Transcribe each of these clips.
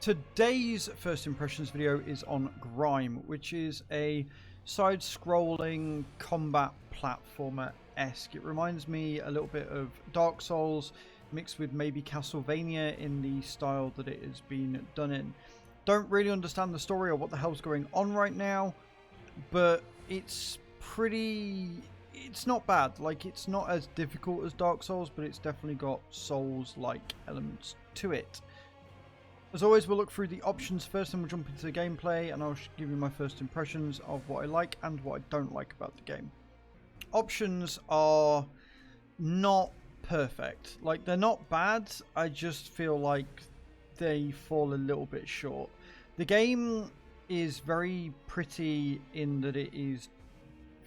Today's first impressions video is on Grime, which is a side-scrolling combat platformer-esque. It reminds me a little bit of Dark Souls, mixed with maybe Castlevania in the style that it has been done in. Don't really understand the story or what the hell's going on right now, but it's not bad. Like, it's not as difficult as Dark Souls, but it's definitely got Souls-like elements to it. As always, we'll look through the options first, and we'll jump into the gameplay, and I'll give you my first impressions of what I like and what I don't like about the game. Options are not perfect. Like, they're not bad, I just feel like they fall a little bit short. The game is very pretty in that it is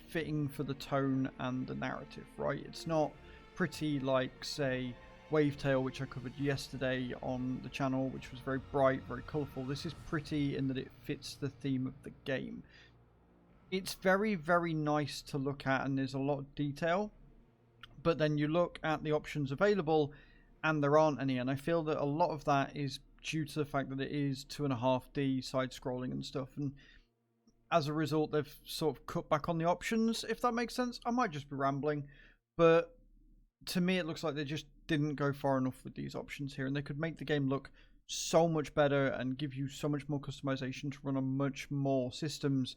fitting for the tone and the narrative, right? It's not pretty like, say, Wavetail, which I covered yesterday on the channel, which was very bright, very colourful. This is pretty in that it fits the theme of the game. It's very, very nice to look at, and there's a lot of detail, but then you look at the options available and there aren't any, and I feel that a lot of that is due to the fact that it is 2.5D side-scrolling and stuff, and as a result they've sort of cut back on the options, if that makes sense. I might just be rambling, but to me it looks like they just didn't go far enough with these options here, and they could make the game look so much better and give you so much more customization to run on much more systems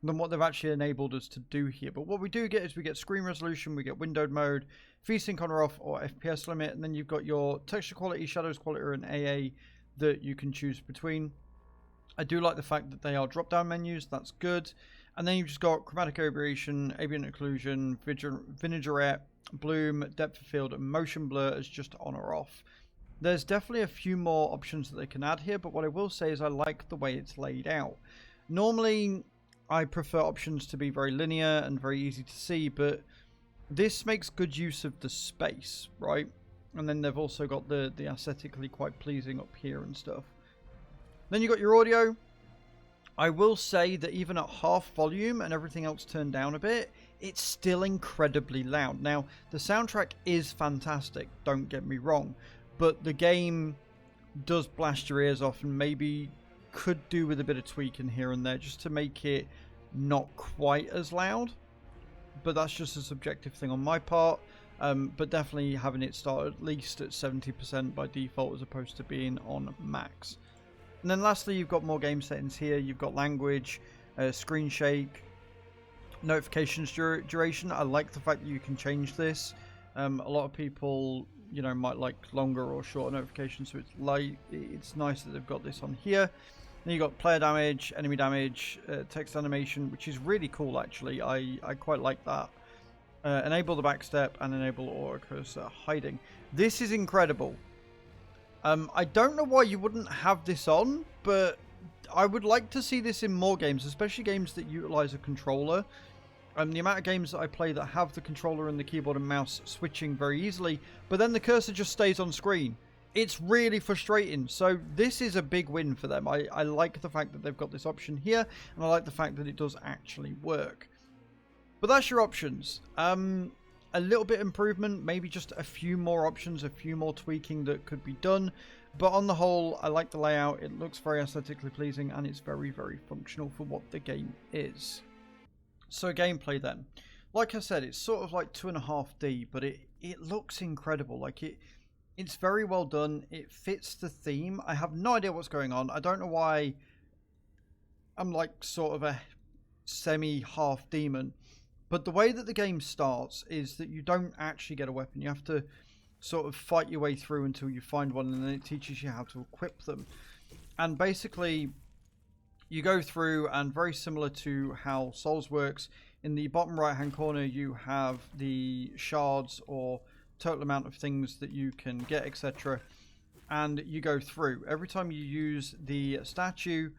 than what they've actually enabled us to do here. But what we do get is we get screen resolution, we get windowed mode, VSync on or off, or FPS limit, and then you've got your texture quality, shadows quality, and AA that you can choose between. I do like the fact that they are drop down menus, that's good. And then you've just got chromatic aberration, ambient occlusion, vinaigrette, bloom, depth of field, and motion blur as just on or off. There's definitely a few more options that they can add here, but what I will say is I like the way it's laid out. Normally I prefer options to be very linear and very easy to see, but this makes good use of the space, right? And then they've also got the aesthetically quite pleasing up here and stuff. Then you got your audio. I will say that even at half volume and everything else turned down a bit, it's still incredibly loud. Now, the soundtrack is fantastic, don't get me wrong, but the game does blast your ears off, and maybe could do with a bit of tweaking here and there just to make it not quite as loud. But that's just a subjective thing on my part. But definitely having it start at least at 70% by default as opposed to being on max. And then lastly, you've got more game settings here. You've got language, screen shake, notifications duration. I like the fact that you can change this. A lot of people, you know, might like longer or shorter notifications, so it's nice that they've got this on here. Then you got player damage, enemy damage, text animation, which is really cool actually. I quite like that. Enable the backstep and enable auto cursor hiding. This is incredible. I don't know why you wouldn't have this on, but I would like to see this in more games, especially games that utilize a controller. The amount of games that I play that have the controller and the keyboard and mouse switching very easily, but then the cursor just stays on screen. It's really frustrating. So this is a big win for them. I like the fact that they've got this option here, and I like the fact that it does actually work. But that's your options. A little bit improvement, maybe just a few more options, a few more tweaking that could be done. But on the whole, I like the layout. It looks very aesthetically pleasing, and it's very, very functional for what the game is. So gameplay then. Like I said, it's sort of like 2.5D, but it looks incredible. Like it's very well done. It fits the theme. I have no idea what's going on. I don't know why I'm like sort of a semi-half demon. But the way that the game starts is that you don't actually get a weapon. You have to sort of fight your way through until you find one, and then it teaches you how to equip them. And basically, you go through, and very similar to how Souls works, in the bottom right-hand corner, you have the shards, or total amount of things that you can get, etc. And you go through. Every time you use the statue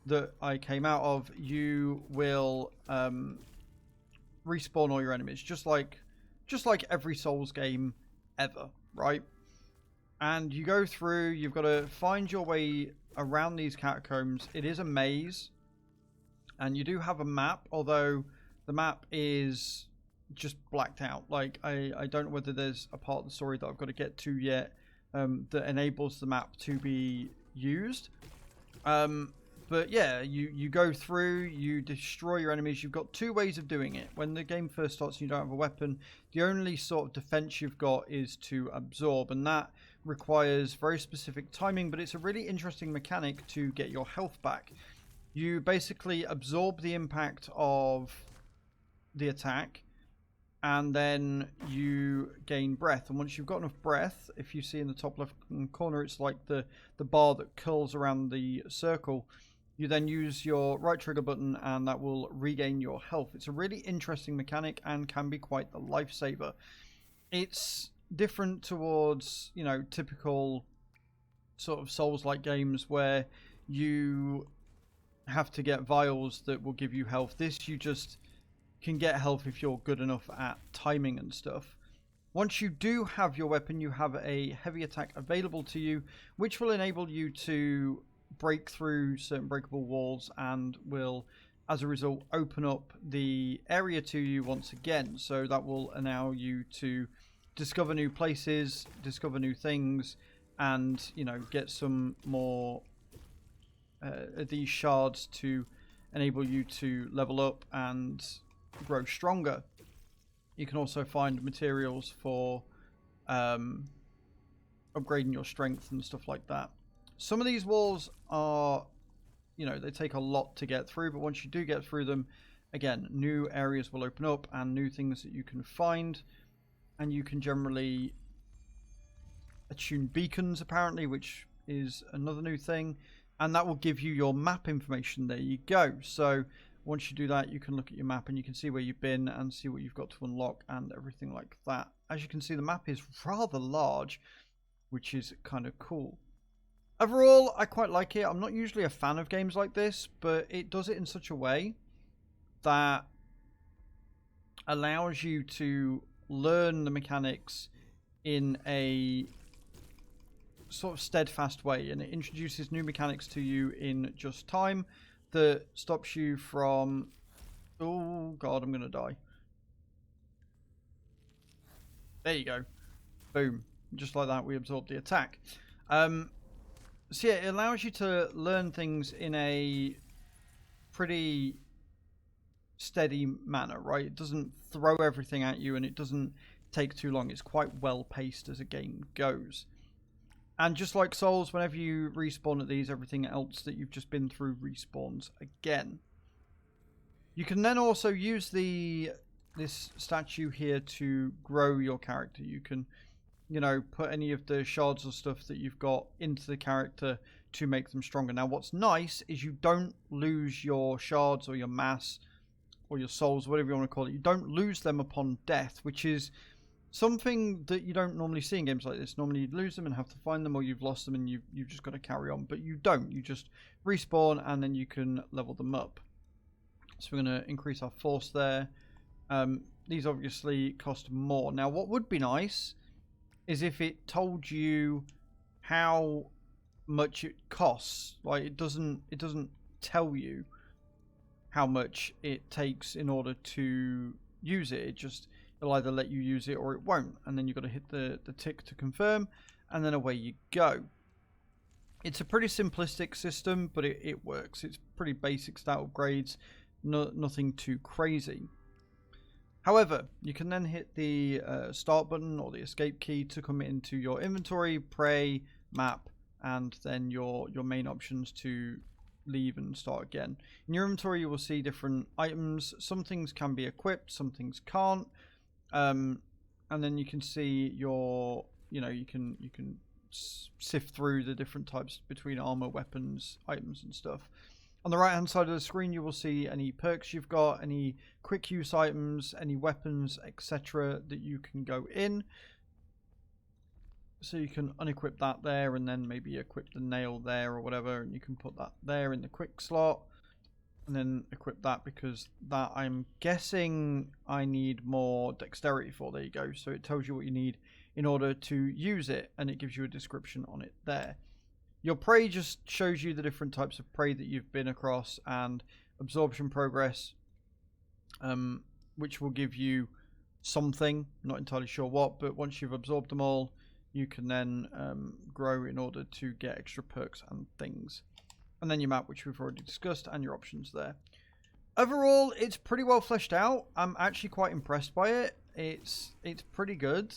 that I came out of, you will respawn all your enemies, just like every Souls game ever, right? And you go through, you've got to find your way around these catacombs. It is a maze, and you do have a map, although the map is just blacked out. Like, I don't know whether there's a part of the story that I've got to get to yet that enables the map to be used. But yeah, you go through, you destroy your enemies. You've got two ways of doing it. When the game first starts and you don't have a weapon, the only sort of defense you've got is to absorb, and that requires very specific timing, but it's a really interesting mechanic to get your health back. You basically absorb the impact of the attack, and then you gain breath. And once you've got enough breath, if you see in the top left corner, it's like the bar that curls around the circle. You then use your right trigger button and that will regain your health. It's a really interesting mechanic and can be quite the lifesaver. It's different towards, you know, typical sort of Souls-like games where you have to get vials that will give you health. This, you just can get health if you're good enough at timing and stuff. Once you do have your weapon, you have a heavy attack available to you, which will enable you to break through certain breakable walls and will, as a result, open up the area to you once again. So that will allow you to discover new places, discover new things, and, you know, get some more these shards to enable you to level up and grow stronger. You can also find materials for upgrading your strength and stuff like that. Some of these walls are, you know, they take a lot to get through, but once you do get through them, again, new areas will open up and new things that you can find. And you can generally attune beacons, apparently, which is another new thing. And that will give you your map information. There you go. So once you do that, you can look at your map and you can see where you've been and see what you've got to unlock and everything like that. As you can see, the map is rather large, which is kind of cool. Overall, I quite like it. I'm not usually a fan of games like this, but it does it in such a way that allows you to learn the mechanics in a sort of steadfast way, and it introduces new mechanics to you in just time that stops you from... Oh god, I'm gonna die. There you go. Boom. Just like that, we absorb the attack. So yeah, it allows you to learn things in a pretty steady manner, right? It doesn't throw everything at you and it doesn't take too long. It's quite well paced as a game goes. And just like Souls, whenever you respawn at these, everything else that you've just been through respawns again. You can then also use this statue here to grow your character. You can, you know, put any of the shards or stuff that you've got into the character to make them stronger. Now, what's nice is you don't lose your shards or your mass or your souls, whatever you want to call it. You don't lose them upon death, which is something that you don't normally see in games like this. Normally you'd lose them and have to find them, or you've lost them and you've just got to carry on. But you don't. You just respawn and then you can level them up. So we're going to increase our force there. These obviously cost more. Now, what would be nice is if it told you how much it costs. Like, it doesn't tell you how much it takes in order to use it. It'll either let you use it or it won't, and then you've got to hit the tick to confirm, and then away you go. It's a pretty simplistic system, but it works. It's pretty basic stat upgrades, nothing too crazy. However, you can then hit the start button or the escape key to come into your inventory, pray, map, and then your main options to leave and start again. In your inventory, you will see different items. Some things can be equipped, some things can't. And then you can see your, you know, you can sift through the different types between armor, weapons, items, and stuff. On the right hand side of the screen, you will see any perks you've got, any quick use items, any weapons, etc. that you can go in. So you can unequip that there and then maybe equip the nail there or whatever, and you can put that there in the quick slot and then equip that, because that, I'm guessing, I need more dexterity for. There you go. So it tells you what you need in order to use it, and it gives you a description on it there. Your prey just shows you the different types of prey that you've been across, and absorption progress, which will give you something, not entirely sure what, but once you've absorbed them all, you can then grow in order to get extra perks and things. And then your map, which we've already discussed, and your options there. Overall, it's pretty well fleshed out. I'm actually quite impressed by it. It's pretty good.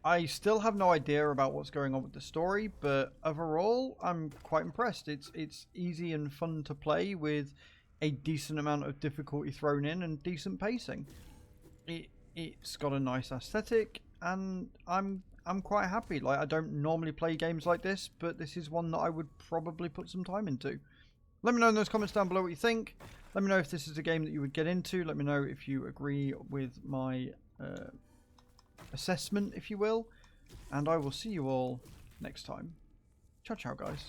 I still have no idea about what's going on with the story, but overall, I'm quite impressed. It's easy and fun to play with a decent amount of difficulty thrown in and decent pacing. It's got a nice aesthetic, and I'm quite happy. Like, I don't normally play games like this, but this is one that I would probably put some time into. Let me know in those comments down below what you think. Let me know if this is a game that you would get into. Let me know if you agree with my assessment, if you will. And I will see you all next time. Ciao, ciao, guys.